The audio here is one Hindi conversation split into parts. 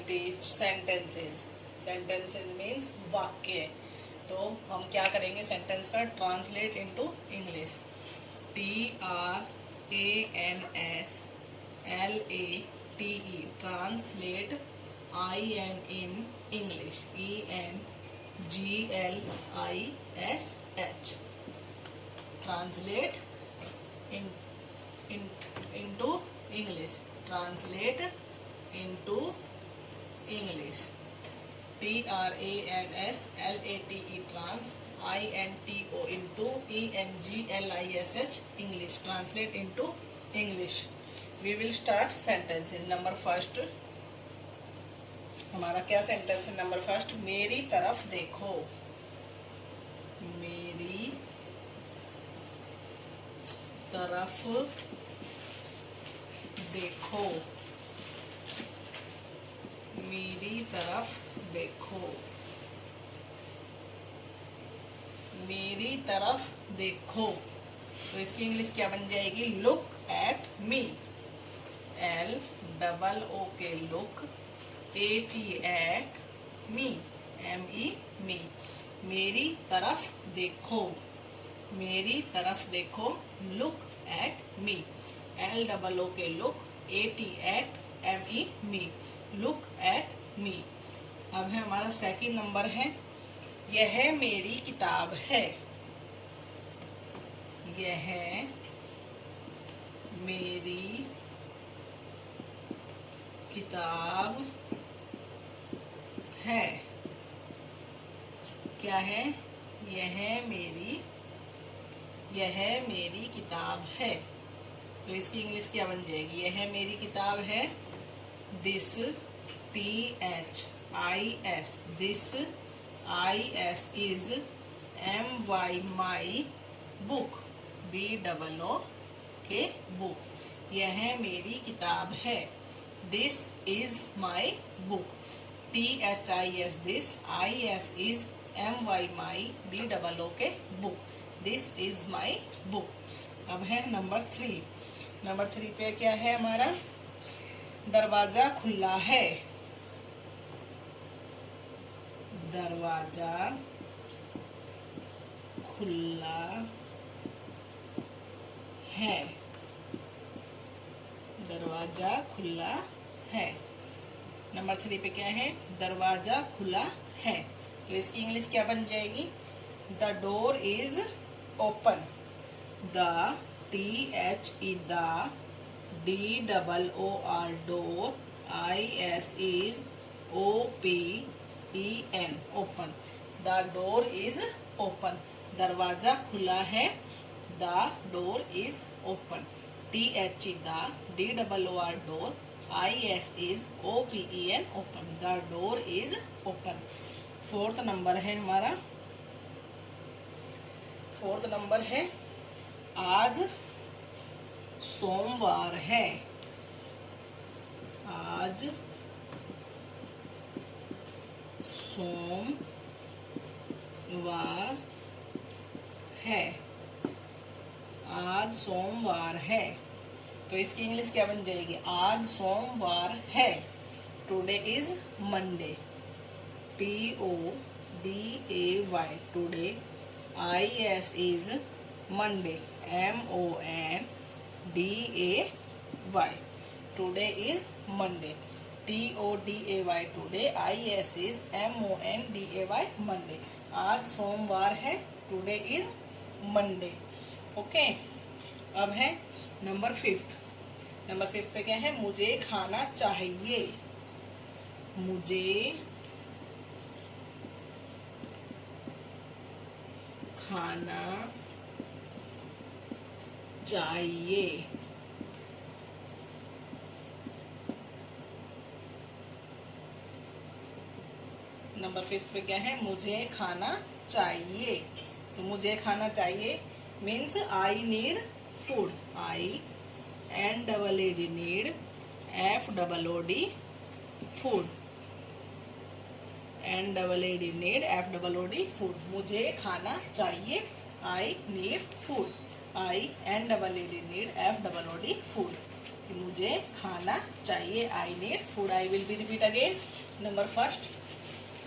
Teach sentences. सेंटेंसेस मीन्स वाक्य। तो हम क्या करेंगे, सेंटेंस का translate into English. TRANSLATE translate, IN in English, ENGLISH translate into English, translate into English। TRANSLATE trans, INTO into ENGLISH English, translate into English। We will start sentence in number first। हमारा क्या सेंटेंस है? नंबर फर्स्ट, मेरी तरफ देखो। मेरी तरफ देखो, मेरी तरफ देखो, मेरी तरफ देखो। तो इसकी इंग्लिश क्या बन जाएगी? Look at me. LOOK look, AT at, me, ME me. मेरी तरफ देखो, मेरी तरफ देखो, look at me. LOOK look, AT at, ME me, look at me. अब है हमारा सेकंड नंबर है, यह मेरी किताब है। यह मेरी किताब है। क्या है? यह मेरी किताब है। तो इसकी इंग्लिश क्या बन जाएगी? यह मेरी किताब है, this, THIS, this, IS is, MY my, book, BOOK book. यह मेरी किताब है, this is my book, THIS this, IS is, MY my, BOOK book, this is my book. अब है नंबर 3। नंबर 3 पे क्या है हमारा? दरवाजा खुला है। दरवाजा खुला है। दरवाजा खुला है। नंबर 3 पे क्या है? दरवाजा खुला है। तो इसकी इंग्लिश क्या बन जाएगी? The door is open. The, THE the, DOOR door, IS is, OPEN open. The door is open. दरवाजा खुला है, the door is open. THE the, DOOR door, IS is, OPEN open. The door is open. Fourth number है हमारा, फोर्थ नंबर है, आज सोमवार है। आज सोमवार है। आज सोमवार है। तो इसकी इंग्लिश क्या बन जाएगी? आज सोमवार है। Today is Monday, TODAY today, IS is Monday, MONDAY today is Monday, TODAY today, IS is, MONDAY Monday. आज सोमवार है, टुडे इज मंडे। ओके। अब है नंबर 5। नंबर 5 पे क्या है? मुझे खाना चाहिए। मुझे खाना चाहिए। नंबर 5 पे क्या है? मुझे खाना चाहिए। तो मुझे खाना चाहिए means I need food. INDD need, FOOD food, NDD need, FOOD food. मुझे खाना चाहिए, I need food, INDD need, FOOD food. कि मुझे खाना चाहिए, I need food. I will be repeat again. Number first,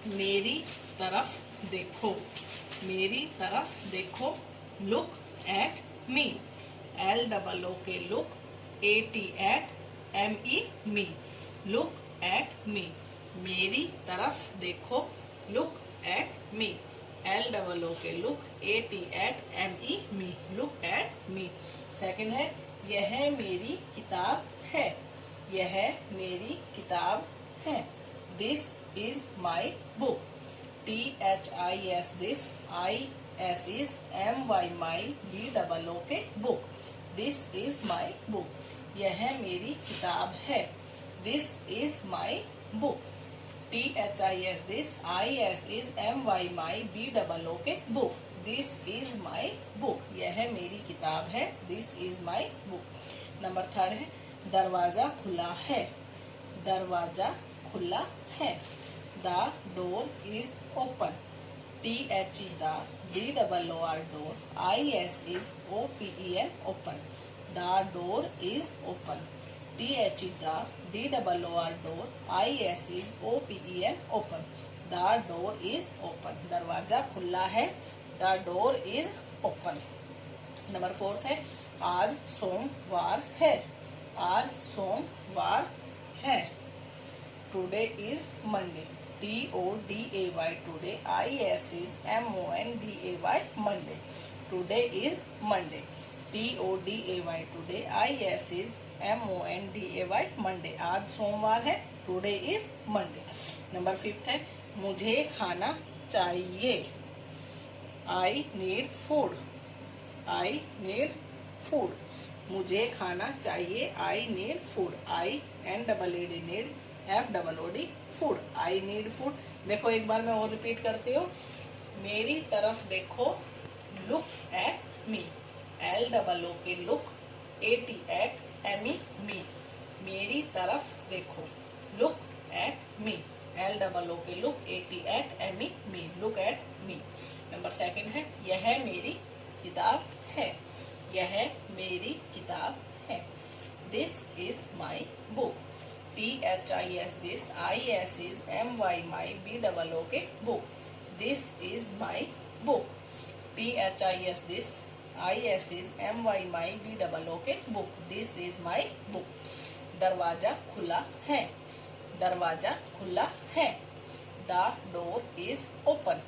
मेरी तरफ देखो, मेरी तरफ देखो, look at me, LOOK, look, AT at, ME me, look at me, मेरी तरफ देखो, look at me, LOOK, look, AT at, ME me, look at me. Second है, यह मेरी किताब है, यह मेरी किताब है, this is my book, THIS this, IS is MY my, BOOK book, this is my book, यह मेरी किताब है, this is my book, THIS this, IS is MY my, BOOK book, this is my book, यह मेरी किताब है, this is my book. Number third है, दरवाजा खुला है, दरवाजा खुला है, the door is open, THE the, DOOR door, IS is OPEN open, the door is open, THE the, DOOR door, IS is OPEN open, the door is open, दरवाजा खुला है, the door is open. Number fourth है, आज सोमवार है, आज सोमवार है, today is Monday, TODAY today, IS is MONDAY Monday, today is Monday, TODAY today, IS is MONDAY Monday, आज सोमवार है, today is Monday. Number fifth है, मुझे खाना चाहिए, I need food, I need food, मुझे खाना चाहिए, I need food, INEED need, FOOD food, I need food. देखो एक बार मैं और रिपीट करती हूँ, मेरी तरफ देखो, look at me, LOOK look, AT at, ME me, मेरी तरफ देखो, look at me, LOOK look, AT at, ME me, look at me. Number second है, यह मेरी किताब है, यह मेरी किताब है, this is my book, THIS this, IS is MY my, BOOK book, this is my book, THIS this, IS is MY my, BOOK book, this is my book. दरवाजा खुला है, दरवाजा खुला है, the door is open,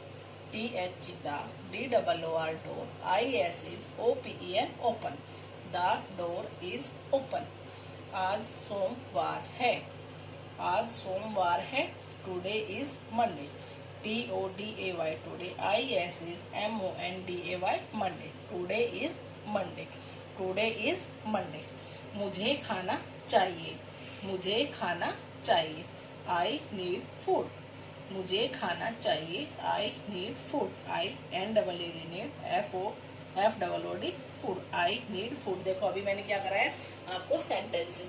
THE the, DOOR door, IS is OPEN open, the door is open. आज सोमवार है, आज सोमवार है, today is Monday, TODAY today, IS is MONDAY Monday, today is Monday, today is Monday. मुझे खाना चाहिए, मुझे खाना चाहिए, आई नीड फूड, मुझे खाना चाहिए, I need food, INEED need, FOOD food, I need food. देखो अभी मैंने क्या कराया, आपको सेंटेंसेस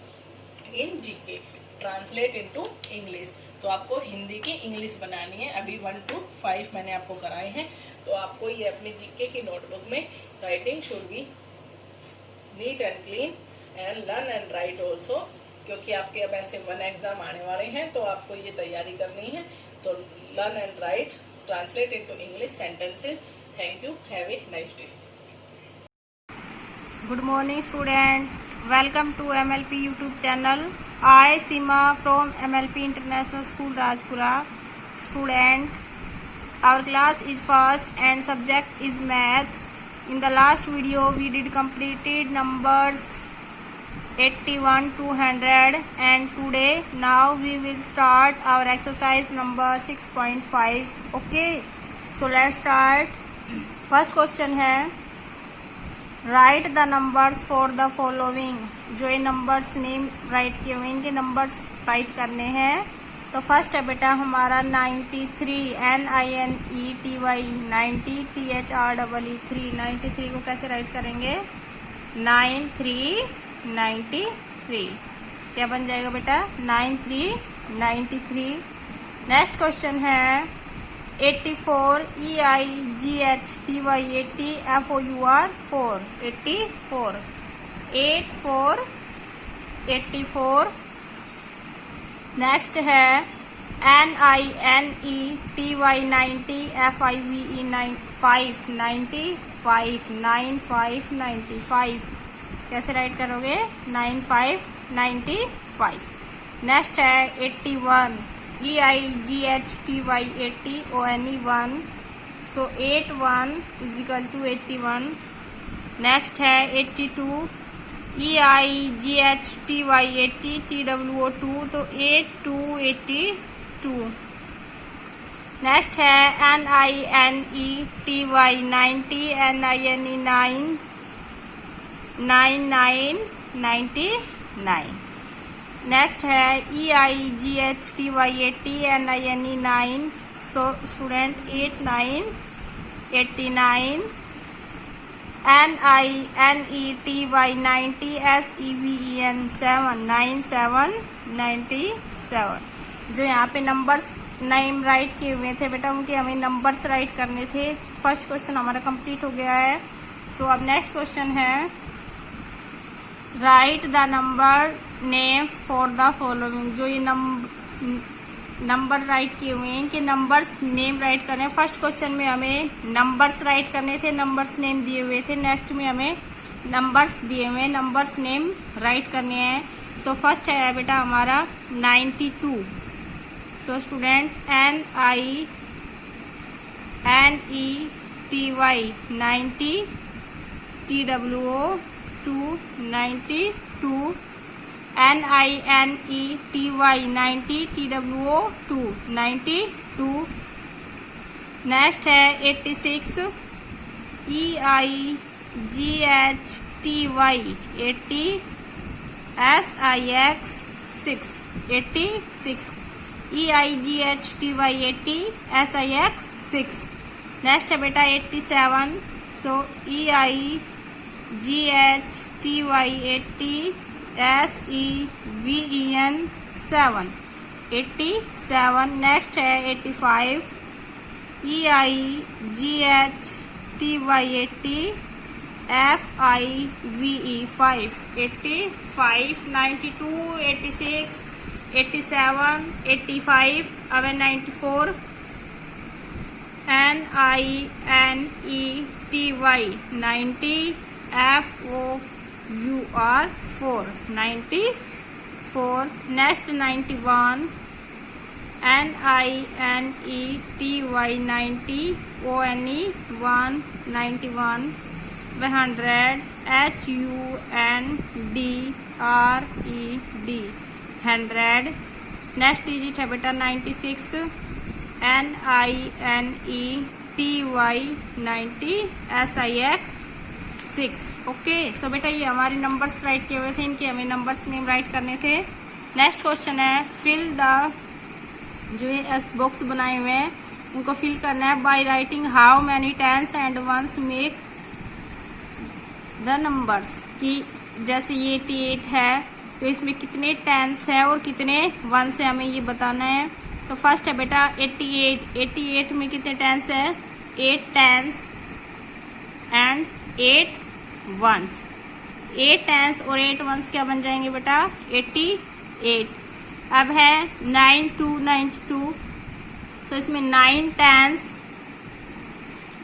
इन जीके ट्रांसलेट इनटू इंग्लिश, तो आपको हिंदी की इंग्लिश बनानी है। अभी 1 to 5 मैंने आपको कराए हैं, तो आपको ये अपनी जीके की नोटबुक में writing should be neat and clean and learn and right also, क्योंकि आपके अब ऐसे 1 एग्जाम आने वाले हैं, तो आपको ये तैयारी करनी है। तो learn and right, translate into English sentences. Thank you, have a nice day. Good morning student, welcome to MLP YouTube channel. I Seema from MLP International School Rajpura. Student, our class is first and subject is math. In the last video we did completed numbers 81 to 100 and today now we will start our exercise number 6.5. Okay, so let's start. First question है, right the numbers for the following. जो ये नंबर्स नेम राइट किए हुए इनके नंबर्स राइट करने हैं। तो फर्स्ट है बेटा हमारा 93, NINETY, 90 THREE, 93 को कैसे राइट करेंगे, 9393, क्या बन जाएगा बेटा, 9393। नेक्स्ट क्वेश्चन है 84, EIGHTY, 80 FOUR 4, 84, 84 84। नेक्स्ट है NINETY 90, FIVE 5 95 95। कैसे राइट करोगे? 9595। नेक्स्ट है 81 EIGHTY 80 ONE 1, so 81 is equal to 81। Next है 82 EIGHTY 80 TWO 2, तो 8282। नेक्स्ट है NINETY 90 NINE 9 9999। नेक्स्ट है EIGHTY 80 NINE 9, so student 8989। NINETY 90 SEVEN 7 9797। जो यहाँ पे नंबर्स नेम राइट किए हुए थे बेटा, उनके हमें नंबर्स राइट करने थे। फर्स्ट क्वेश्चन हमारा कंप्लीट हो गया है। सो अब नेक्स्ट क्वेश्चन है right the number names for the following. जो ये नंबर राइट किए हुए हैं, इनके नंबर्स नेम राइट करने हैं। फर्स्ट क्वेश्चन में हमें नंबर्स राइट करने थे, नंबर्स नेम दिए हुए थे। नेक्स्ट में हमें नंबर्स दिए हुए हैं, नंबर्स नेम राइट करने हैं। सो फर्स्ट है बेटा हमारा 92। So student NINETY 90 TWO 2 92। NINETY 90 TWO 2 92। Next है 86 EIGHTY 80 SIX 6 86 EIGHTY 80 SIX 6। Next है बेटा 87, सो EIGHTY 80 SEVEN 7 87। नेक्स्ट है 85 EIGHTY 80 FIVE 5 85। 92 86 87 85। अब 94 NINETY 90 FOUR 4 94। Next 91 NINETY 90 ONE 1 91। 100 HUNDRED 100। Next digit है बेटा 96 NINETY 90 SIX 6। ओके, सो बेटा ये हमारे नंबर्स राइट किए हुए थे, इनके हमें नंबर्स नेम राइट करने थे। नेक्स्ट क्वेश्चन है फिल द, जो ये एस बॉक्स बनाए हुए हैं उनको फिल करना है by writing how many tens and ones make the numbers. कि जैसे ये 88 है तो इसमें कितने टेंस है और कितने वंस है, हमें ये बताना है। तो फर्स्ट है बेटा 88 में कितने टेंस है? 8 टेंस एंड 8 वंस। 8 टेंस और 8 वंस क्या बन जाएंगे बेटा? 88। अब है 9 to 92, सो इसमें 9 tens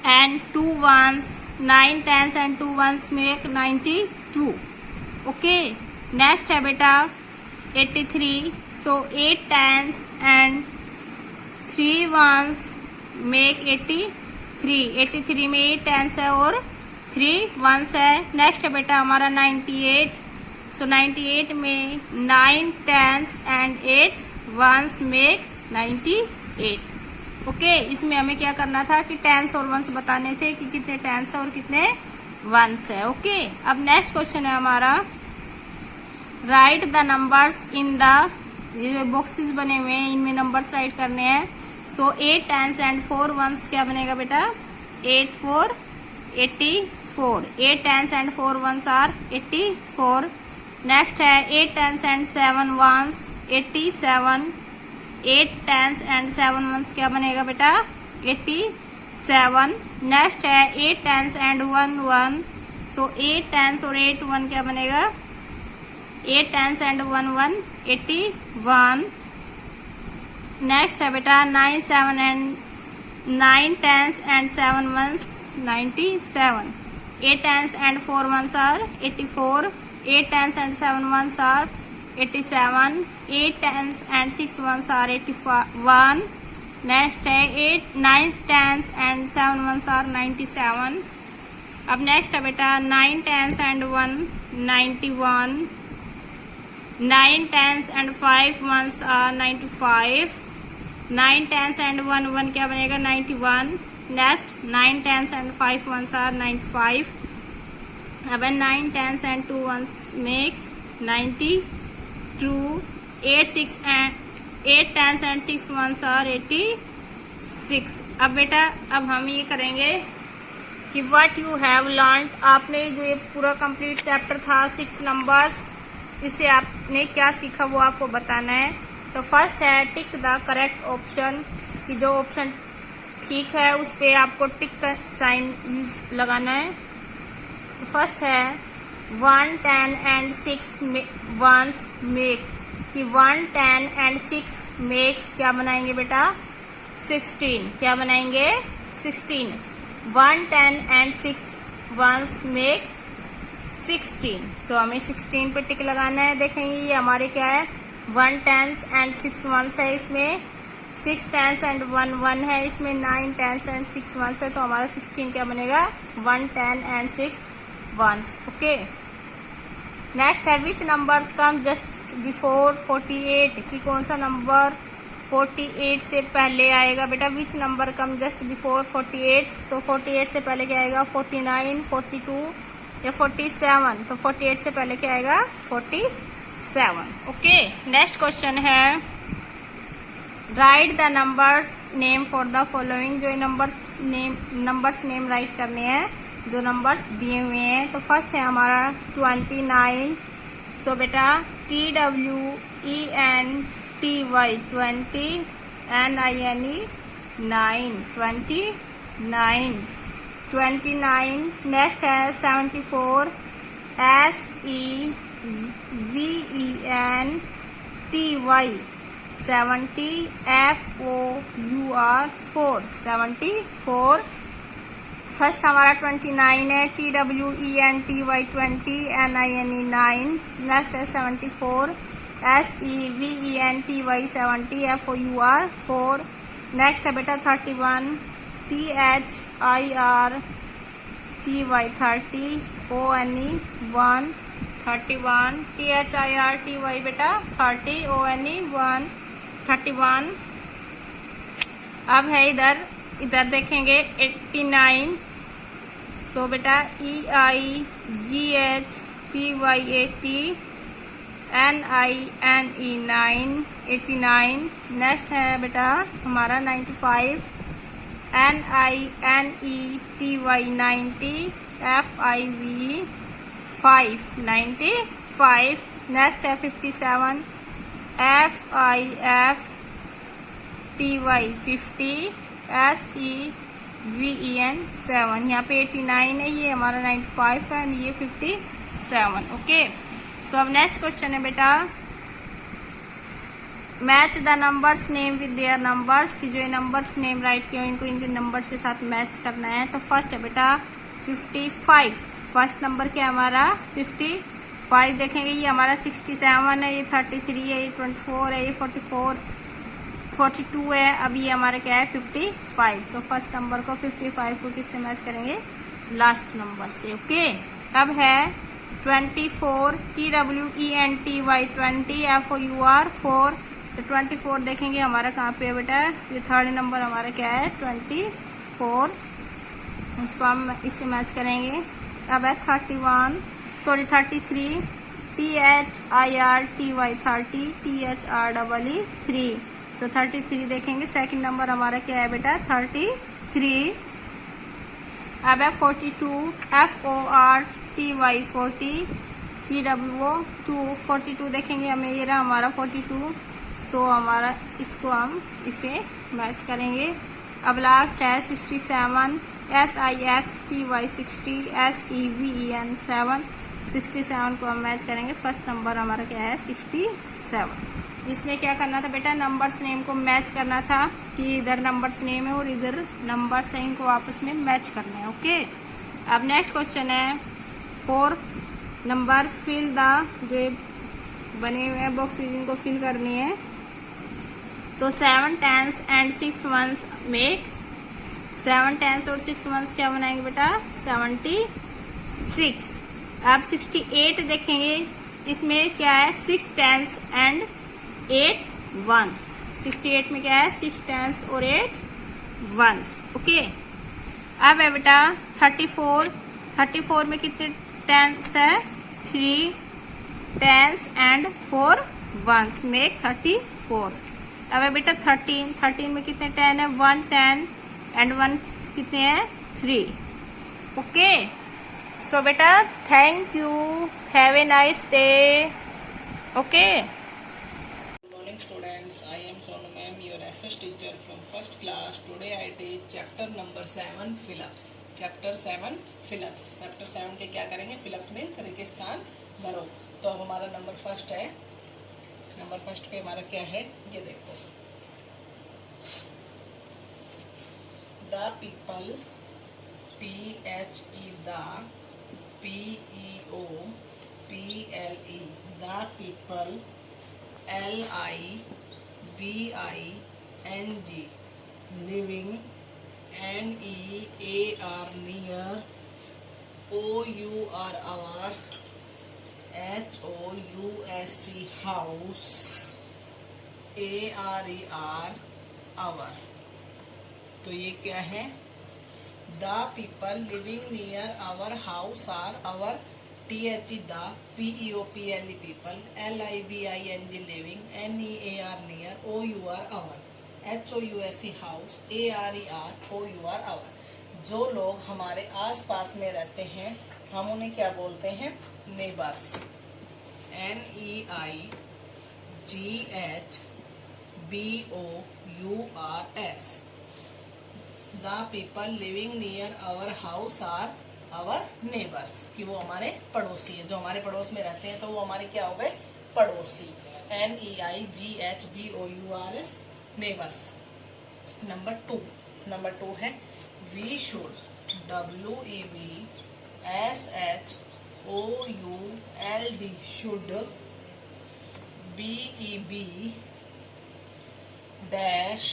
and 2 ones. 9 tens and 2 ones make 92। Okay, next है बेटा 83, so 8 tens and 3 ones make 83। 83 में 8 टेंस है और 3 वंस है। नेक्स्ट है बेटा हमारा 98, सो 98 में 9 tens and 8 ones make 98। Okay, इसमें हमें क्या करना था कि टेंस और वंस बताने थे कि कितने टेंस है और कितने वंस है। ओके, अब नेक्स्ट क्वेश्चन है हमारा right the numbers in the, ये बॉक्सेस बने हुए हैं इनमें नंबर्स राइट करने हैं। सो 8 टेंस एंड 4 वंस क्या बनेगा बेटा? 8 4 84। 8 tens and 4 ones are 84। Next है 8 tens and 7 ones 87। 8 tens and 7 ones क्या बनेगा बेटा? 87। नेक्स्ट है 8 टेंस एंड 1 1, सो 8 टेंस और 8 1 क्या बनेगा? 8 10s and 1 1 81। नेक्स्ट है बेटा 9 7 and 9 10s and 7 1s 97। 8 10s and 4 1s are 84। 8 10s and 7 1s are 87। 8 10s and 6 1s are 81। Next है 8 9 10s and 7 1s are 97। अब नेक्स्ट है बेटा 9 10s and 1 91। 9 10s and 5 1s are 95। 9 10s and 1 1 क्या बनेगा 91। Next 9 10s and 5 1s are 95। अब 9 10s and 2 1s make 92। 8 10s and 6 1s are 86। अब बेटा अब हम ये करेंगे कि व्हाट यू हैव लर्न, आपने जो ये पूरा कंप्लीट चैप्टर था 6 नंबर्स, इससे आपने क्या सीखा वो आपको बताना है। तो फर्स्ट है टिक द करेक्ट ऑप्शन, कि जो ऑप्शन ठीक है उस पर आपको टिक का साइन यूज लगाना है। तो फर्स्ट है 1 10 and 6 1s मेक, कि 1 10 and 6 मेक्स क्या बनाएंगे बेटा 16। क्या बनाएंगे 16। 1 10 and 6 1s मेक 16। तो हमें 16 पे टिक लगाना है। देखेंगे ये हमारे क्या है 1 10s and 6 1s है, इसमें 6 10s and 1 1 है, इसमें 9 10s and 6 1s है। तो हमारा 16 क्या बनेगा 1 10 and 6 1s। ओके। नेक्स्ट है विच नंबर्स कम जस्ट बिफोर 48, कि कौन सा नंबर 48 से पहले आएगा बेटा। Which number come just before 48, तो 48 से पहले क्या आएगा 49 42 या 47। तो 48 से पहले क्या आएगा 47। ओके। नेक्स्ट क्वेश्चन है right the numbers name for the following, जो नंबर्स नेम राइट करने हैं जो नंबर्स दिए हुए हैं। तो फर्स्ट है हमारा 29। सो बेटा TWENTY 20 NINE 9 29 29। नेक्स्ट है 74 SEVENTY 70 FOUR 74। फर्स्ट हमारा 29 है TWENTY 20 NINE 9। नेक्स्ट है 74 SEVENTY 70 FOUR 4। नेक्स्ट है बेटा 31 THIRTY 30 ONE 1 31 THIRTY बेटा 30 ONE 1 31। अब है इधर देखेंगे 89। सो बेटा EIGHTY 80 NINE 9 89। नेक्स्ट है बेटा हमारा 95 NINETY 90 FIV 5 95। नेक्स्ट है 57 FIFTY 50 SEVEN 7। यहाँ पे 89 है, ये हमारा 95 है, ये 57। ओके। सो अब नेक्स्ट क्वेश्चन है बेटा match the numbers name with their numbers, की जो ये नंबर्स नेम राइट किए इनको इनके नंबर्स के साथ मैच करना है। तो फर्स्ट है बेटा 55। फर्स्ट नंबर क्या है हमारा 55। देखेंगे ये हमारा 67 है, ये 33 है, ये 24 है, ये 42 है। अब ये हमारा क्या है 55। तो फर्स्ट नंबर को 55 को किससे मैच करेंगे लास्ट नंबर से। ओके। अब है 24 TWENTY 20 FOUR 4। तो 24 देखेंगे हमारा कहाँ पे है बेटा, ये थर्ड नंबर हमारा क्या है 24, इसको हम इससे मैच करेंगे। अब है 33 THIRTY 30 THREE 3। तो 33 देखेंगे सेकंड नंबर हमारा क्या है बेटा 33। अब है 42 FORTY 40 TWO 42 देखेंगे हमें ये रहा हमारा 42। सो हमारा इसको हम इसे मैच करेंगे। अब लास्ट है 67 SIXTY 60 SEVEN 7। 67 को हम मैच करेंगे। फर्स्ट नंबर हमारा क्या है 67। इसमें क्या करना था बेटा, नंबर्स नेम को मैच करना था कि इधर नंबर्स नेम है और इधर नंबर्स है, इनको आपस में मैच करना है। ओके, अब नेक्स्ट क्वेश्चन है 4 नंबर फिल द, जो बने हुए हैं बॉक्स इनको फिल करनी है। तो 7 10s and 6 1s make, 7 10s और 6 1s क्या बनाएंगे बेटा 76। अब 68 देखेंगे, इसमें क्या है 6 10s एंड 8 1s। 68 में क्या है 6 10s और 8 1s। ओके, अब है बेटा 34 में कितने 10s है 3 10s एंड 4 1s मेक 34। अब है बेटा 13 में कितने 10 है 1 10 एंड 1 कितने हैं 3। ओके, सो बेटा thank you, have a nice day. Okay, Good morning students, I am Sonu ma'am, your SS teacher from first class. Today I teach chapter number 7 fill-ups. Chapter 7 fill-ups. Chapter 7 के क्या करेंगे, fill-ups means रेगिस्तान भरो। तो अब हमारा नंबर फर्स्ट है, नंबर फर्स्ट पे हमारा क्या है ये देखो। The people, THE the, PEOPLE the people, LIVING living, NEAR near, OUR our, HOUSE house, ARER our। तो ये क्या है, the people living near our house are our, THE the, PEOPLE people, LIVING living, NEAR near, OUR our, HOUSE house, ARER OUR our. जो लोग हमारे आस पास में रहते हैं हम उन्हें क्या बोलते हैं, neighbours. NEIGHBOURS। The people living near our house are our neighbors, कि वो हमारे पड़ोसी है, जो हमारे पड़ोस में रहते हैं तो वो हमारे क्या हो गए पड़ोसी। NEIGHBOURS neighbors। नंबर 2 है we should, WEVSHOULD should, BEB dash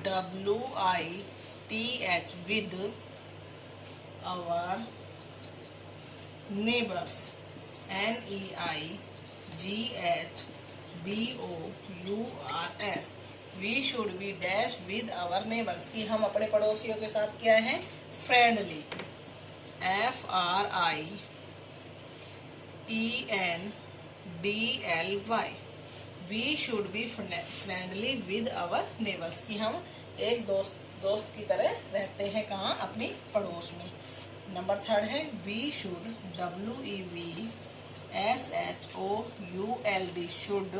WITH with our neighbors, NEIGHBOURS we should be dash with our neighbors, कि हम अपने पड़ोसियों के साथ क्या है friendly. FRIENDLY we should be friendly with our neighbors, कि हम एक दोस्त की तरह रहते हैं कहाँ अपनी पड़ोस में। नंबर 3 है we should, WEVSHOULD should,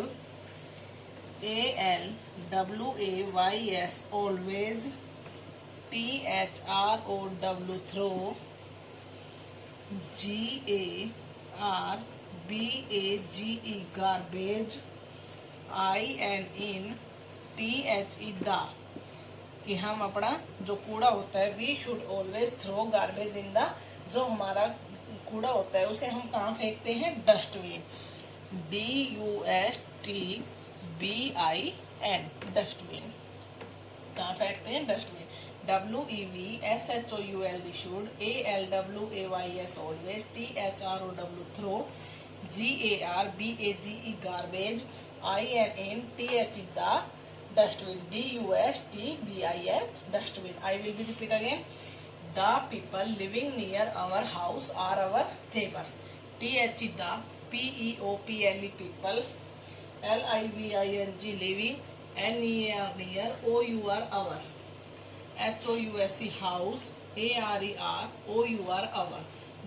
ALWAYS always, THROW throw, GARBAGE garbage, INTHE the, कि हम अपना जो कूड़ा होता है we should always throw garbage in the, जो हमारा कूड़ा होता है उसे हम कहाँ फेंकते हैं डस्टबिन। DUSTBIN डस्टबिन, कहाँ फेंकते हैं dustbin. WEVSHOULD should, ALWAYS always, THROW throw, GARBAGE garbage, INTHE the dustbin, DUSTBIN dustbin। I will be repeat again, the people living near our house are our neighbors, THE the, PEOPLE people, LIVING living, NEAR near, OUR our, HOUSE house, ARER OUR our।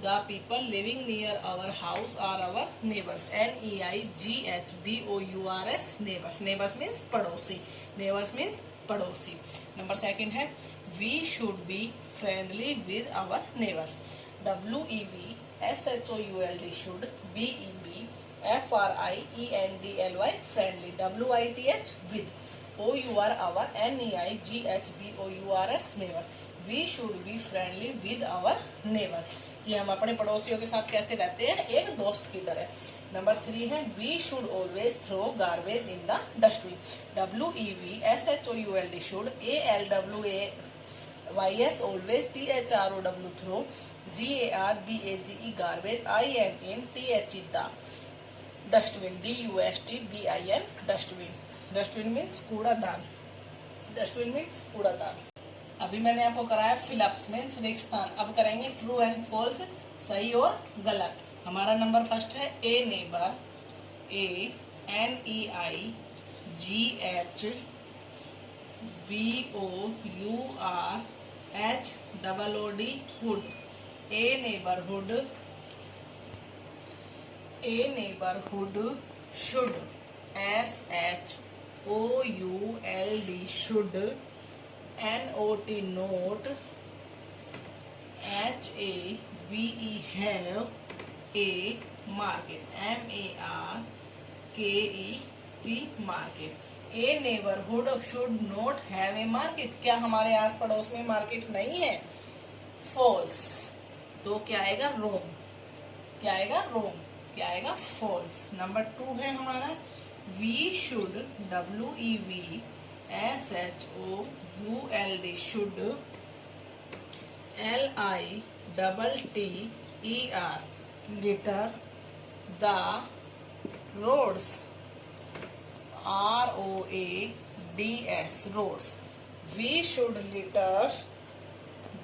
The people living near our house are our neighbors, NEIGHBOURS neighbors। Neighbors means पड़ोसी, neighbors means पड़ोसी। नंबर 2 है we should be friendly with our neighbors, WEVSHOULD should, BEBFRIENDLY friendly, WITH with, OUR our, NEIGHBOURS neighbor. We should be friendly with our neighbor, कि हम अपने पड़ोसियों के साथ कैसे रहते हैं, एक दोस्त की तरह. नंबर 3 है we should always throw garbage in the dustbin. WEVSHOULD should, ALWAYS always, THROW throw, GARBAGE garbage, INN THE the dustbin, DUSTBIN dustbin. Dustbin means कूड़ादान. डस्टबिन मीन्स कूड़ादान. अभी मैंने आपको कराया फिलअप्स मीन्स रिक्त स्थान. अब करेंगे ट्रू एंड फॉल्स, सही और गलत. हमारा नंबर फर्स्ट है a neighbour, ANEIGHBOURHOOD hood. A neighbourhood should, SHOULD should, NOT note, HAVE have, A market, MARKET market. A neighborhood should not have a market. क्या हमारे आस पड़ोस में मार्केट नहीं है? फॉल्स. तो क्या आएगा? रोम. क्या आएगा? रोम. क्या आएगा? फॉल्स. नंबर 2 है हमारा we should, WEVSHOULD should, LITTER litter the roads, ROADS roads. We should litter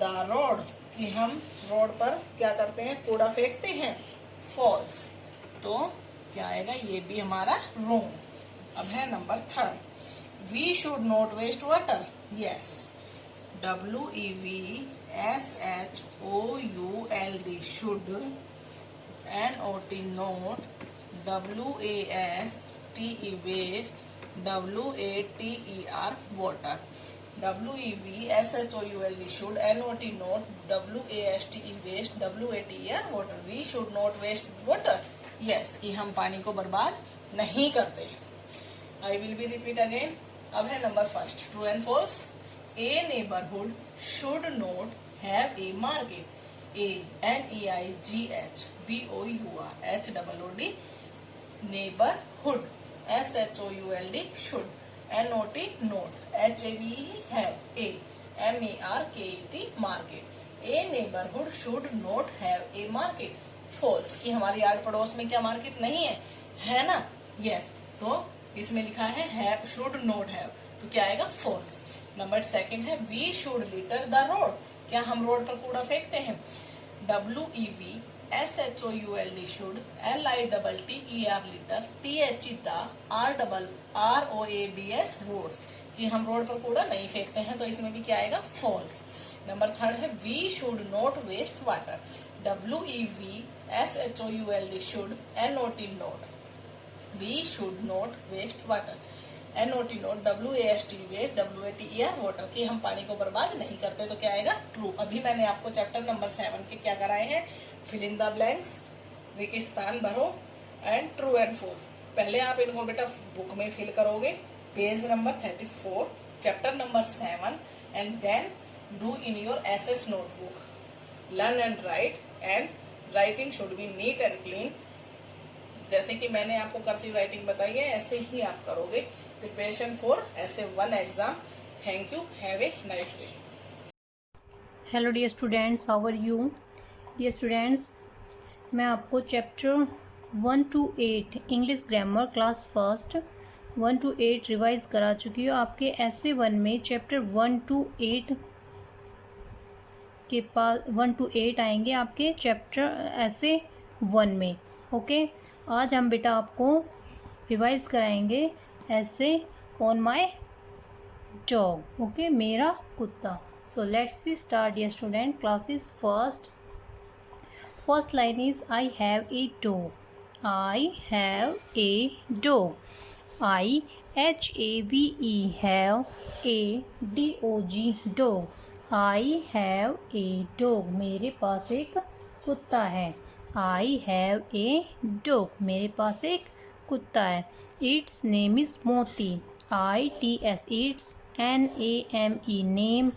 the road, कि हम रोड पर क्या करते हैं? कूड़ा फेंकते हैं. फॉल्स. तो क्या आएगा? ये भी हमारा रोंग. अब है number 3. We should not waste water. Yes. WEVSHOULD should, NOT not, WASTE waste, WATER water. WEVSHOULD should, NOT note, WASTE waste, WATER water. We should not waste water. Yes, कि हम पानी को बर्बाद नहीं करते. I will be repeat again. अब है number first true and false. A neighbourhood should not have a market. ANEIGHBOURHOOD neighbourhood. SHOULD should, NOT note, HAVE have, A MARKET market. A neighborhood should not have a market. False, कि हमारे यार्ड पड़ोस में क्या मार्केट नहीं है? है ना? यस. तो इसमें लिखा है हैव, शुड नॉट हैव. तो क्या आएगा? फॉल्स. नंबर 2 है we should litter the road. क्या हम रोड पर कूड़ा फेंकते हैं? WEVSHOULD should, LITTER litter, THE the, ROADS roads, कि हम रोड पर कूड़ा नहीं फेंकते हैं. तो इसमें भी क्या आएगा? फॉल्स. नंबर 3 है we should not waste water. WEVSHOULD should, NOT note, we should not waste water. NOT note, WAST waste, WATER water, कि हम पानी को बर्बाद नहीं करते. तो क्या आएगा? ट्रू. अभी मैंने आपको चैप्टर नंबर 7 के क्या कराए हैं? फिल इन द ब्लैंक्स, रिक्त स्थान भरो एंड ट्रू एंड फॉल्स. पहले आप इनको बेटा बुक में फिल करोगे, page number 34, chapter number 7, and then do in your SS notebook. Learn and write, and writing should be neat and clean. जैसे कि मैंने आपको कर्सिव राइटिंग बताई है, ऐसे ही आप करोगे. Preparation for SA1 exam. Thank you. Have a nice day. Hello dear students, how are you? Dear students, मैं आपको chapter 1 to 8 English grammar class first 1 to 8 revise करा चुकी हूँ. आपके SA1 में चैप्टर 1 to 8 के पास 1 to 8 आएंगे आपके चैप्टर SA1 में. ओके, आज हम बेटा आपको रिवाइज कराएंगे ऐसे ऑन माई डॉग. ओके, मेरा कुत्ता. So let's be start dear student. Class is first line is I have a dog. I have a dog. I HAVE have, A DOG dog. I have a dog. मेरे पास एक कुत्ता है। आई हैव ए डॉग, मेरे पास एक कुत्ता है। इट्स नेम इज़ मोती, ITS it's NAME name,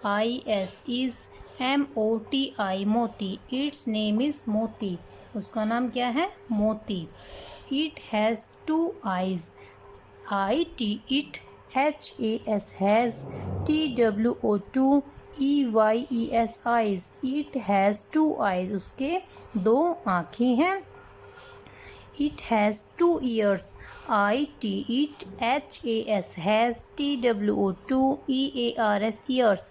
IS is MOTI मोती। इट्स नेम इज़ मोती, उसका नाम क्या है? मोती। It has 2 eyes, IT it, HAS has, TWO2 EYES eyes, it has 2 eyes, उसके 2 आँखें हैं। It has 2 ears, IT it, HAS TWO2 EARS ears,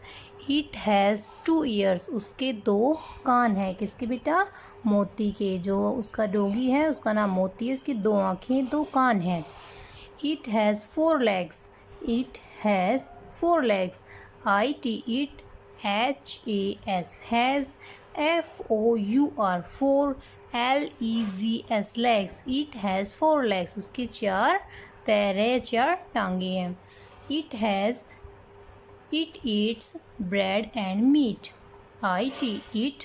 it has 2 ears, उसके 2 कान हैं। किसके बेटा? मोती के। जो उसका डोगी है उसका नाम मोती है, उसकी 2 आँखें 2 कान हैं। It has 4 legs, it has 4 legs, IT it, HAS has, FOUR 4 LEGS legs, it has 4 legs, उसके 4 पैर है, 4 टांगे हैं। It eats bread and meat, IT it,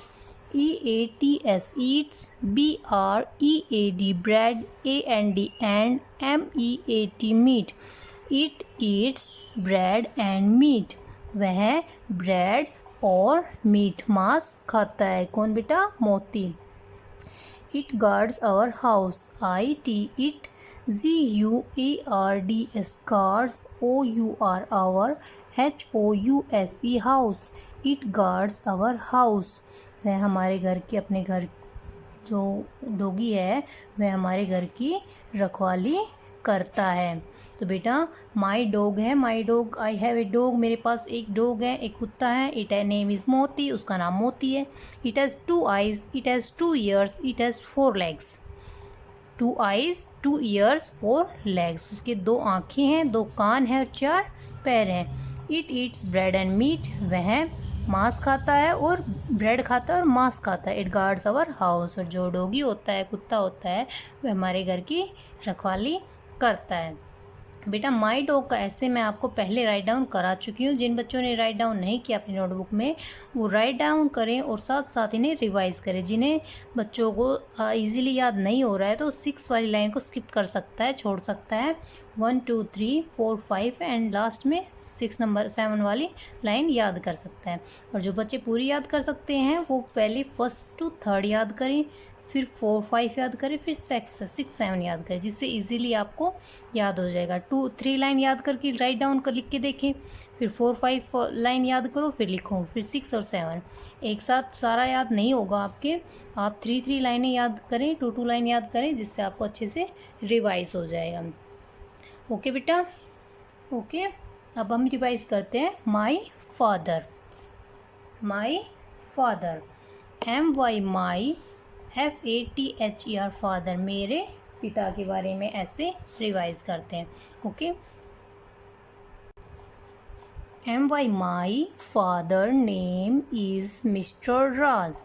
EATS eats, BREAD bread, and MEAT meat, it eats bread and meat, वह ब्रेड और मीट मांस खाता है। कौन बेटा? मोती। It guards our house, IT it, GUARDS guards, OUR our, HOUSE house, it guards our house, वह हमारे घर की, अपने घर जो डोगी है वह हमारे घर की रखवाली करता है। तो बेटा माई डॉग है, my dog, I have a dog, मेरे पास एक डॉग है, एक कुत्ता है। इट है नेम इज़ मोती, उसका नाम मोती है। It has 2 eyes, it has 2 ears, it has 4 legs, 2 eyes, 2 ears, 4 legs, उसके 2 आँखें हैं, 2 कान हैं और 4 पैर हैं। It eats bread and meat, वह मांस खाता है और ब्रेड खाता है और मांस खाता है। इट गार्ड्स अवर हाउस, और जो डॉगी होता है, कुत्ता होता है, वह हमारे घर की रखवाली करता है। बेटा माई डॉग का ऐसे मैं आपको पहले राइट डाउन करा चुकी हूँ। जिन बच्चों ने राइट डाउन नहीं किया अपनी नोटबुक में, वो राइट डाउन करें और साथ साथ इन्हें रिवाइज़ करें। जिन्हें बच्चों को इजीली याद नहीं हो रहा है तो 6 वाली लाइन को स्किप कर सकता है, छोड़ सकता है। 1 2 3 4 5 एंड लास्ट में 7 वाली लाइन याद कर सकता है। और जो बच्चे पूरी याद कर सकते हैं वो पहले 1 to 3 याद करें, फिर 4 5 याद करें, फिर 6 7 याद करें, जिससे इजीली आपको याद हो जाएगा। 2 3 लाइन याद करके राइट डाउन कर लिख के देखें, फिर 4 5 लाइन याद करो, फिर लिखो, फिर 6 और 7। एक साथ सारा याद नहीं होगा आपके, आप 3 3 लाइनें याद करें, 2 2 लाइन याद करें, जिससे आपको अच्छे से रिवाइज हो जाएगा। ओके बेटा, ओके। अब हम रिवाइज करते हैं। My father, my father, MY my, FATHER father, मेरे पिता के बारे में ऐसे रिवाइज करते हैं। Okay. MY my father name is mister Raj,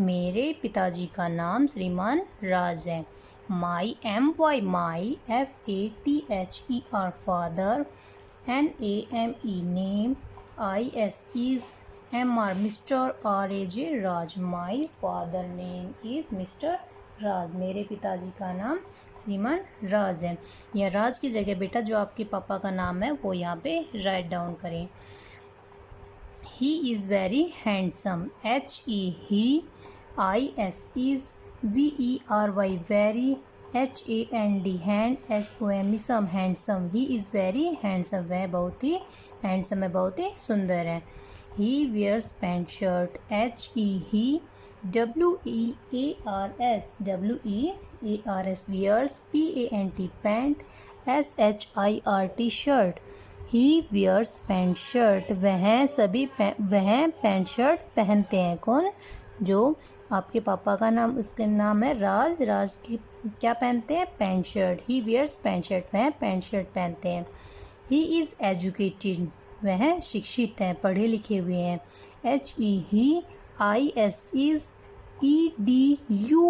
मेरे पिताजी का नाम श्रीमान राज है। My MY my, FATHER father, NAME name, IS is MR mister RAJ Raj, my father name is mister Raj, मेरे पिताजी का नाम श्रीमान राज है। या राज की जगह बेटा जो आपके पापा का नाम है वो यहाँ पे राइट डाउन करें। He is very handsome, HE he, IS is VERY very, HAND hand, SOM some, handsome, he is very handsome, वह बहुत ही हैंडसम है, बहुत ही सुंदर है। He wears pant shirt, HE he, WEARS wears, PANT pant, SHIRT shirt, he wears pant shirt, वह पैंट शर्ट पहनते हैं। कौन? जो आपके पापा का नाम, उसका नाम है राज, राज की क्या पहनते हैं? Pant shirt. He wears pant shirt, वह पैंट शर्ट पहनते हैं। ही इज़ एजुकेटेड, वह शिक्षित हैं, पढ़े लिखे हुए हैं। HE he, IS is EDUCATED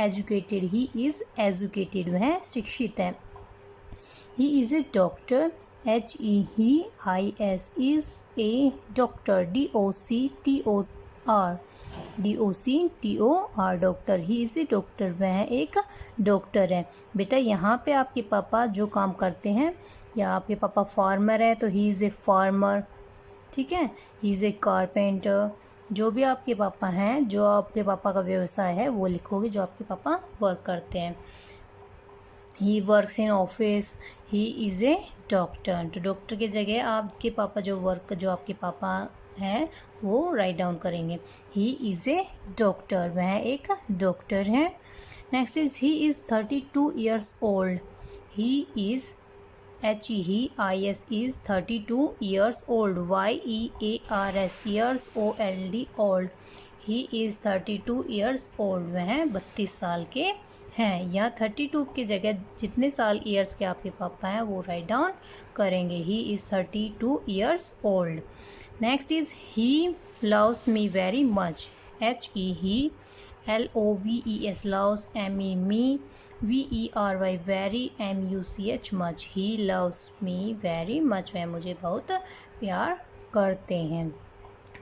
educated, he is educated, वह शिक्षित है। He is a doctor, HE he, IS is a doctor, DOCTOR R, DOCTOR doctor, he is a doctor, वह एक डॉक्टर है। बेटा यहाँ पे आपके पापा जो काम करते हैं, या आपके पापा फार्मर है तो ही इज़ ए फार्मर, ठीक है। ही इज़ ए कारपेंटर, जो भी आपके पापा हैं, जो आपके पापा का व्यवसाय है वो लिखोगे जो आपके पापा वर्क करते हैं। He works in office, he is a doctor, तो डॉक्टर की जगह आपके पापा जो आपके पापा हैं वो राइट डाउन करेंगे। ही इज़ ए डॉक्टर, वह एक डॉक्टर है। Next is he is 32 years old, he is HEIS is 32 years old, YEARS years OLD old, he is 32 years old, वह 32 साल के हैं। या 32 की जगह जितने साल ईयर्स के आपके पापा हैं वो राइट डाउन करेंगे। ही is 32 years old। Next is he loves me very much, HE LOVES loves, ME me, VERY very, MUCH much, he loves me very much, वह मुझे बहुत प्यार करते हैं।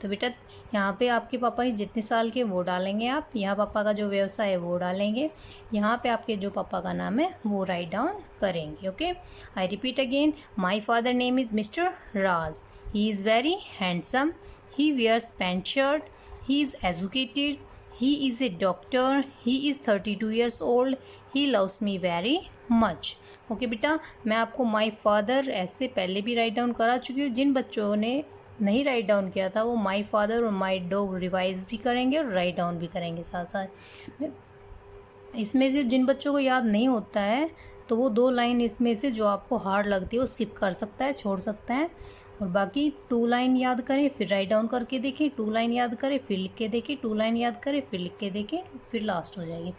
तो बेटा यहाँ पे आपके पापा के जितने साल के वो डालेंगे आप, यहाँ पापा का जो व्यवसाय है वो डालेंगे, यहाँ पे आपके जो पापा का नाम है वो राइट डाउन करेंगे। Okay, I repeat again, my father name is mister Raj, he is very handsome, he wears pant shirt, he is educated, he is a doctor, he is 32 years old, he loves me very much. Okay बेटा, मैं आपको माई फादर ऐसे पहले भी राइट डाउन करा चुकी हूँ। जिन बच्चों ने नहीं राइट डाउन किया था वो माई फादर और माई डॉग रिवाइज भी करेंगे और राइट डाउन भी करेंगे साथ साथ। इसमें से जिन बच्चों को याद नहीं होता है तो वो 2 लाइन इसमें से जो आपको हार्ड लगती है वो स्किप कर सकता है, छोड़ सकता है, और बाकी 2 लाइन याद करें फिर राइट डाउन करके देखें, 2 लाइन याद करें फिर लिख के देखें, 2 लाइन याद करें फिर लिख के देखें, फिर लास्ट हो जाएगी।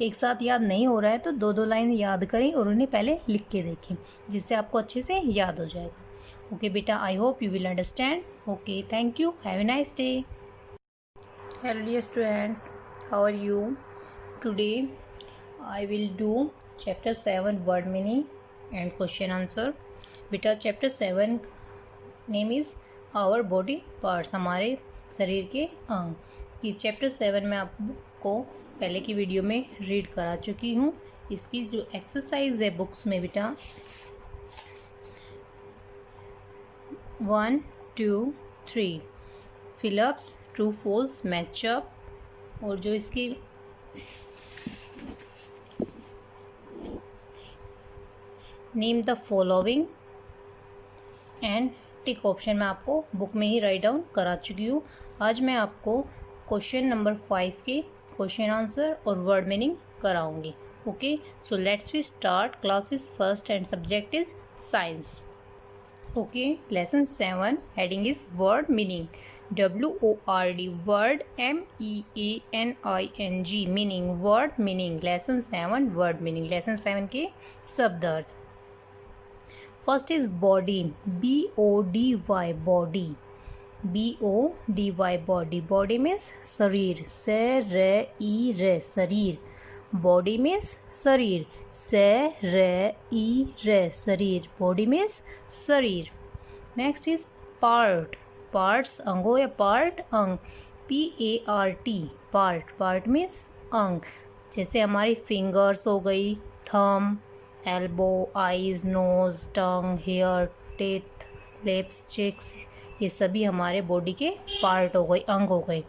एक साथ याद नहीं हो रहा है तो 2-2 लाइन याद करें और उन्हें पहले लिख के देखें, जिससे आपको अच्छे से याद हो जाएगा। ओके बेटा, I hope you will understand. Okay, thank you, have a nice day. Hello dear students, how are you? Today I will do chapter 7 word meaning and question answer. बेटा chapter 7 name is our body parts, हमारे शरीर के अंग। कि चैप्टर 7 में आपको पहले की वीडियो में रीड करा चुकी हूँ। इसकी जो एक्सरसाइज है बुक्स में बेटा 1, 2, 3 फिलअप्स, ट्रू फॉल्स, मैचअप, और जो इसकी name the following and tick option में आपको बुक में ही राइट डाउन करा चुकी हूँ। आज मैं आपको क्वेश्चन नंबर 5 के क्वेश्चन आंसर और वर्ड मीनिंग कराऊंगी। Okay, so let's we start. Class is first and subject is science. Okay, lesson 7 heading is word meaning. WORD word, MEANING meaning, word meaning. Lesson 7 word meaning. Lesson 7 के शब्द अर्थ। First is body, BODY body, BODY body. Body means शरीर, शरीर। बॉडी मीन्स शरीर, शरीर। बॉडी मीन्स शरीर। नेक्स्ट इज पार्ट, पार्ट्स अंगों या पार्ट अंग, PART पार्ट। पार्ट मीन्स अंग, जैसे हमारी फिंगर्स हो गई, थंब, एल्बो, आईज, नोज, टंग, हेयर, टीथ, लिप्स, चिक्स, ये सभी हमारे बॉडी के पार्ट हो गए, अंग हो गए।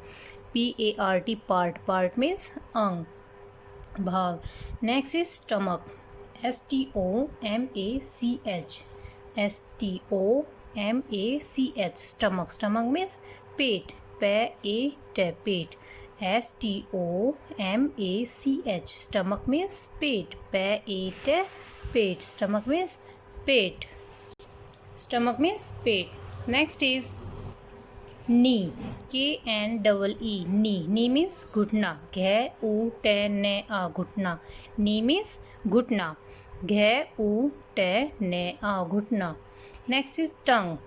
PART part. पार्ट मीन्स अंग, भाग। Next is stomach, STOMACH stomach. Stomach means pet, pet. STOMACH stomach means pet, pet. Stomach means pet, stomach means pet. Next is knee, KNEE knee means घुटना, घ-उ-ट-न-आ घुटना। नी मीन्स घुटना, घ-उ-ट-न-आ घुटना। Next is tongue,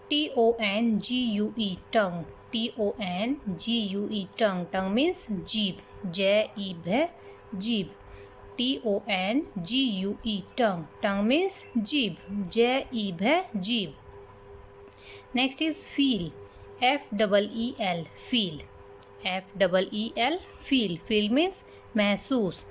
TONGUE tongue, TONGUE tongue. Tongue means जीभ, ज-ई-भ जीभ, TONGUE टंग। टंग मीन्स जीभ, ज-ई-भ जीभ। Next is feel, F-E-E-L feel. F-E-E-L feel. Feel means महसूस.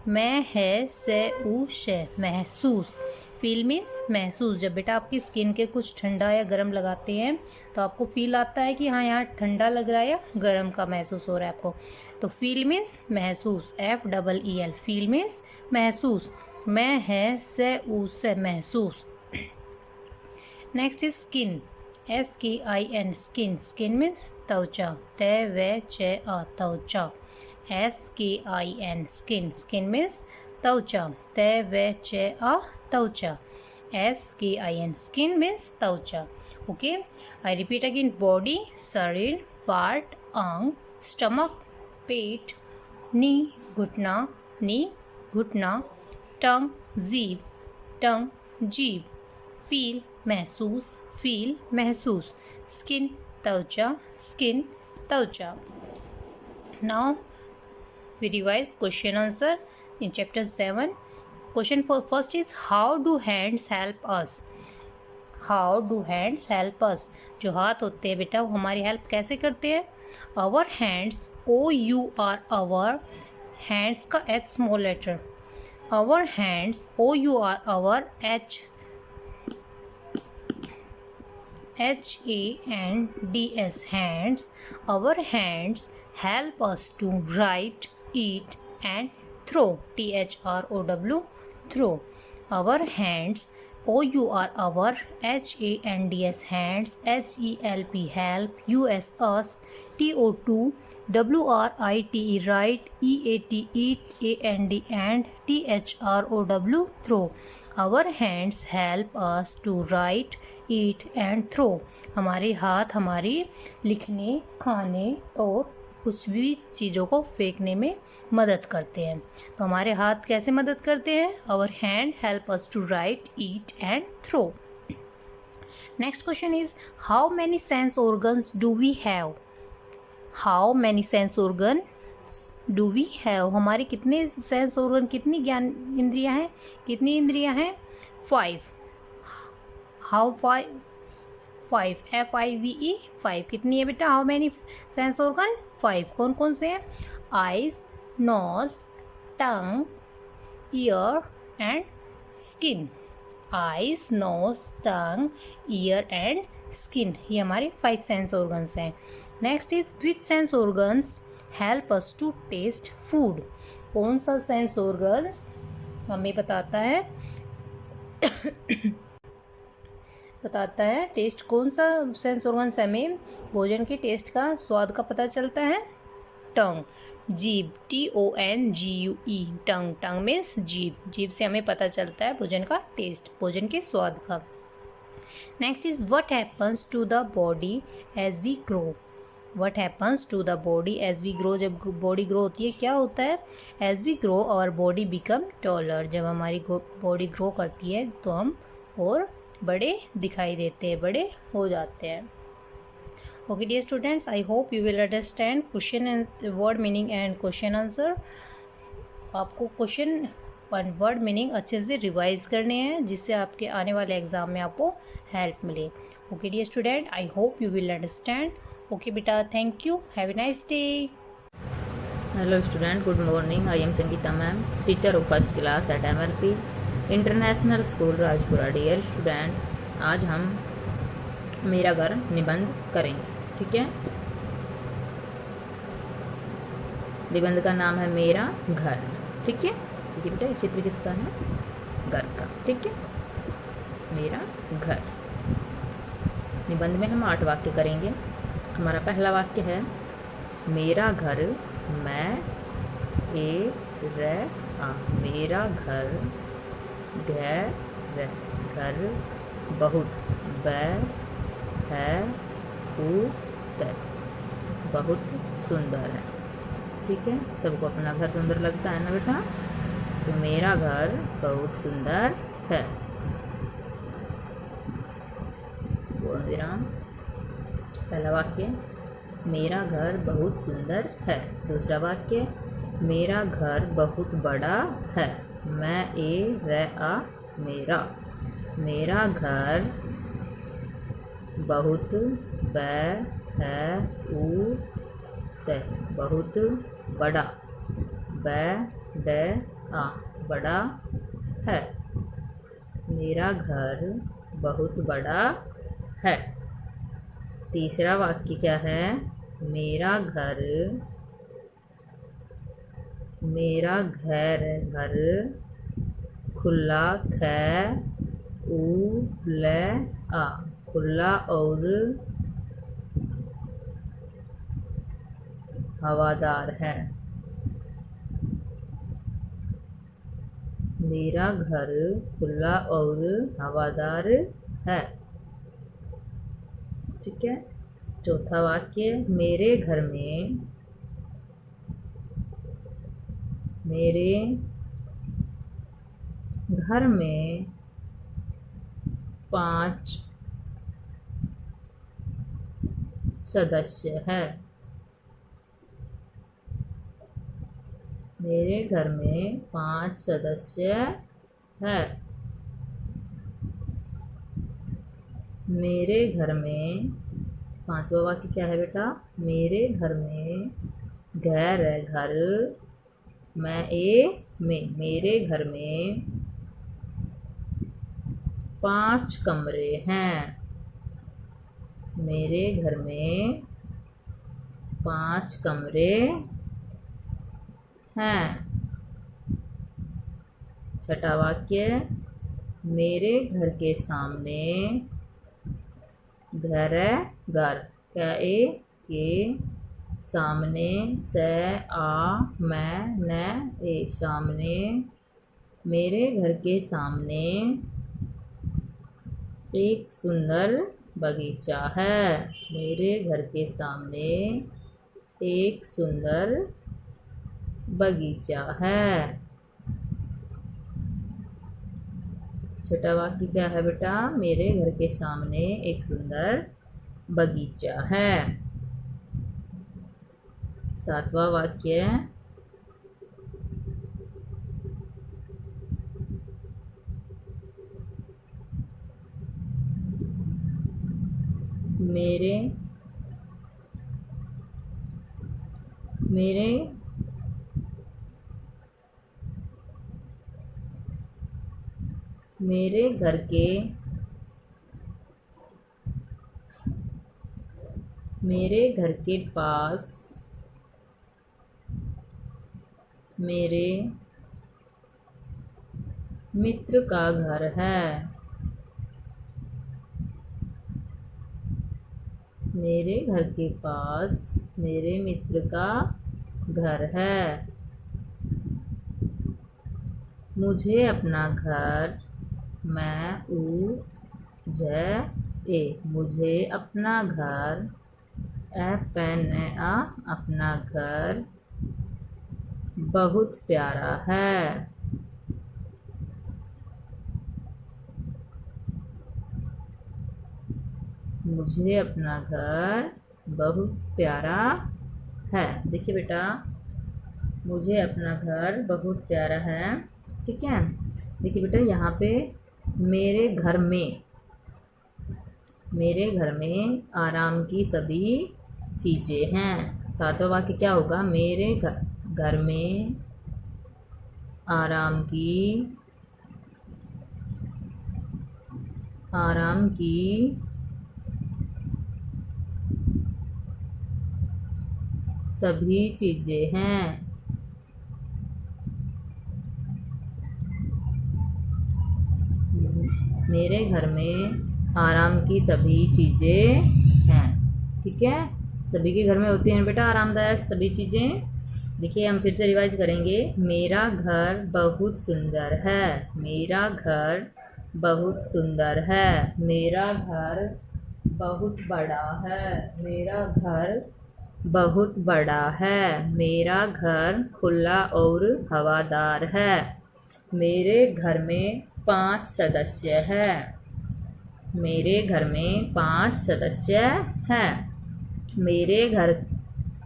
मैं है से ऊ शे महसूस. फील मीन्स महसूस. जब बेटा आपकी स्किन के कुछ ठंडा या गर्म लगाते हैं तो आपको फील आता है कि हाँ यहाँ ठंडा लग रहा है या गर्म का महसूस हो रहा है आपको. तो फील मीन्स महसूस. F-E-E-L फील मीन्स महसूस. मैं है से ऊ से महसूस. Next is skin. S-K-I-N skin. Skin means त्वचा. त्वचा त्वचा. S-K-I-N skin. स्किन मीन्स त्वचा. त्वचा त्वचा. S-K-I-N स्किन मीन्स त्वचा. Okay, I repeat again. Body शरीर. पार्ट अंग. स्टमक पेट. नी घुटना. टंग जीभ. टंग जीभ. फील महसूस. फील महसूस. स्किन त्वचा. स्किन त्वचा. Now we revise question answer in chapter 7. Question first is how do hands help us? How do hands help us? जो हाथ होते हैं बेटा वो हमारी हेल्प कैसे करते हैं? Our hands, O-U-R, our hands का H small letter. Our hands, O-U-R, our H-A-N-D-S hands. Our hands help us to write, eat and throw. T-H-R-O-W throw. Our hands, O-U-R, our H-A-N-D-S hands. H-E-L-P help. U-S us. T-O-2 W-R-I-T-E write. E-A-T eat. A-N-D and. T-H-R-O-W throw. Our hands help us to write, eat and throw. हमारे हाथ हमारी लिखने, खाने और कुछ भी चीज़ों को फेंकने में मदद करते हैं. तो हमारे हाथ कैसे मदद करते हैं? Our hand help us to write, eat and throw. Next question is how many sense organs do we have? How many sense organs do we have? हमारे कितने सेंस ऑर्गन, कितनी ज्ञान इंद्रियां हैं? कितनी इंद्रियां हैं? 5. How 5? 5. F-I-V-E 5. कितनी है बेटा? How many sense organ? 5. कौन कौन से हैं? Eyes, nose, tongue, ear and skin. Eyes, nose, tongue, ear and skin. ये हमारे 5 सेंस ऑर्गन्स हैं. Next is which sense organs help us to test food. कौन सा सेंस ऑर्गन्स हमें बताता है टेस्ट. कौन सा सेंस ऑर्गन से हमें भोजन के टेस्ट का, स्वाद का पता चलता है? टंग. जीभ. T-O-N-G-U-E टंग. टंग मीन्स जीभ. जीभ से हमें पता चलता है भोजन का टेस्ट, भोजन के स्वाद का. Next is what happens to the body as we grow. What happens to the body as we grow. जब बॉडी ग्रो होती है क्या होता है? As we grow our body become taller. जब हमारी बॉडी ग्रो करती है तो हम और बड़े दिखाई देते हैं, बड़े हो जाते हैं. Okay dear students, I hope you will understand question and word meaning and question answer. आपको क्वेश्चन और वर्ड मीनिंग अच्छे से रिवाइज करने हैं जिससे आपके आने वाले एग्ज़ाम में आपको हेल्प मिले. Okay dear student, I hope you will understand. Okay बेटा, thank you. Have a nice day. Hello student, good morning. I am Sangeeta ma'am, teacher of first class at MLP international school Rajpura. Dear student, आज हम मेरा घर निबंध करेंगे. ठीक है, निबंध का नाम है मेरा घर. ठीक है, ठीक है बेटा. चित्र किसका है? घर का. ठीक है, मेरा घर. निबंध में हम 8 वाक्य करेंगे. हमारा पहला वाक्य है मेरा घर मैं ए रे आ. मेरा घर घर बहुत ब है उतर बहुत सुंदर है. ठीक है, सबको अपना घर सुंदर लगता है ना बेटा. तो मेरा घर बहुत सुंदर है. पूर्ण विराम. पहला वाक्य मेरा घर बहुत सुंदर है. दूसरा वाक्य मेरा घर बहुत बड़ा है. मैं ए रे आ मेरा. मेरा घर बहुत है ऊ त बहुत बड़ा ब ड आ बड़ा है। मेरा घर बहुत बड़ा है। तीसरा वाक्य क्या है? मेरा घर घर खुला ख ऊ ल आ खुला और हवादार है। मेरा घर खुला और हवादार है। ठीक है। चौथा वाक्य मेरे घर में 5 सदस्य है। मेरे घर में 5 सदस्य है। मेरे घर में पांचवा वाक्य क्या है बेटा? मेरे घर में घर मेरे घर में 5 कमरे हैं। मेरे घर में 5 कमरे हैं। छठा वाक्य मेरे घर के सामने घर के सामने स आ मैं न ए सामने मेरे घर के सामने एक सुंदर बगीचा है। मेरे घर के सामने एक सुंदर बगीचा है। छोटा वाक्य क्या है बेटा? मेरे घर के सामने एक सुंदर बगीचा है। सातवां वाक्य मेरे घर के पास मेरे मित्र का घर है। मेरे घर के पास मेरे मित्र का घर है। मुझे अपना घर मुझे अपना घर अपना घर बहुत प्यारा है। मुझे अपना घर बहुत प्यारा है। देखिए बेटा, मुझे अपना घर बहुत प्यारा है। ठीक है। देखिए बेटा, यहाँ पे मेरे घर में आराम की सभी चीज़ें हैं। सातवां वाक्य क्या होगा? मेरे घर में आराम की सभी चीज़ें हैं। मेरे घर में आराम की सभी चीज़ें हैं। ठीक है। सभी के घर में होती हैं बेटा आरामदायक सभी चीज़ें। देखिए, हम फिर से रिवाइज करेंगे। मेरा घर बहुत सुंदर है। मेरा घर बहुत सुंदर है। मेरा घर बहुत बड़ा है। मेरा घर बहुत बड़ा है। मेरा घर खुला और हवादार है। मेरे घर में 5 सदस्य हैं। मेरे घर में 5 सदस्य हैं। मेरे घर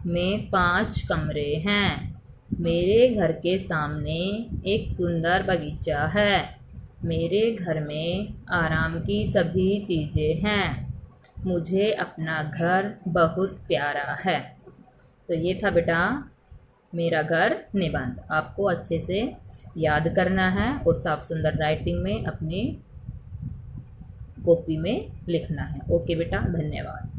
में 5 कमरे हैं। मेरे घर के सामने एक सुंदर बगीचा है। मेरे घर में आराम की सभी चीज़ें हैं। मुझे अपना घर बहुत प्यारा है। तो ये था बेटा मेरा घर निबंध। आपको अच्छे से याद करना है और साफ सुंदर राइटिंग में अपनी कॉपी में लिखना है। ओके बेटा, धन्यवाद।